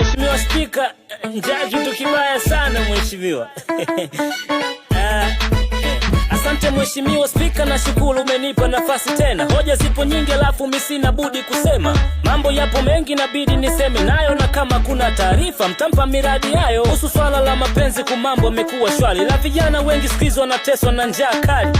Mheshimiwa Spika, njaa kitu kibaya sana mheshimiwa. Asante Mheshimiwa Spika, nashukuru umenipa nafasi tena. Hoja zipo nyingi alafu mimi sina budi kusema. Mambo yapo mengi inabidi niseme nayo, na kama kuna taarifa mtampa miradi hayo. Kuhusu swala la mapenzi kumambo amekuwa shwari, la vijana wengi sikizo wanateswa na njaa kali.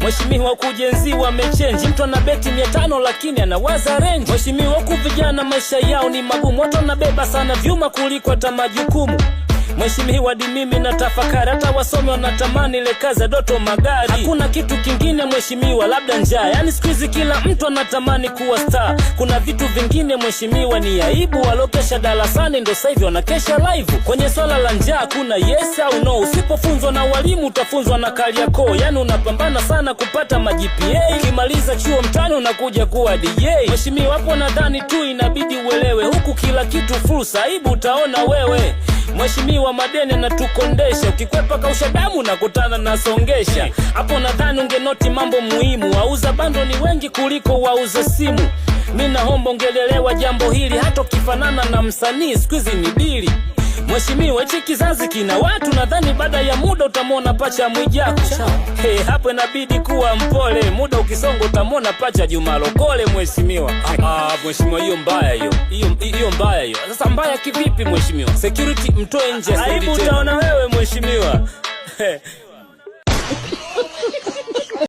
Mheshimiwa kujenzi wamechange, mtu ana beti 500 lakini anawaza range. Mheshimiwa huku vijana maisha yao ni magumu, watu wanabeba sana vyuma kuliko hata majukumu. Mheshimiwa di mimi na tafakari, hata wasome wanatamani ile kazi Doto Magari. Hakuna kitu kingine mheshimiwa labda njaa, yani siku hizi kila mtu anatamani kuwa star. Kuna vitu vingine mheshimiwa ni aibu, walokesha darasani ndo sasa hivi wanakesha live. Kwenye swala la njaa kuna yes au no, usipofunzwa na walimu utafunzwa na Kariakoo. Yani unapambana sana kupata ma-GPA, ukimaliza chuo mtani unakuja kuwa DJ. Mheshimiwa hapo nadhani tu inabidi uelewe, huku kila kitu fursa, aibu utaona wewe. Mheshimiwa madeni anatukondesha, ukikwepa kausha damu na kutana na songesha. Hapo nadhani ungenoti mambo muhimu, wauza bando ni wengi kuliko wauza simu. Mimi naomba ungelelewa jambo hili, hata ukifanana na msanii siku hizi ni dili. Mheshimiwa hichi kizazi kina watu, nadhani baada ya muda utamwona pacha Mwijaku. Hapo inabidi kuwa mpole, muda ukisonga utamwona pacha Juma Lokole mheshimiwa. Mheshimiwa hiyo mbaya hiyo. Hiyo mbaya hiyo. Sasa mbaya kivipi mheshimiwa? Security mtoe nje. Aibu utaona wewe mheshimiwa.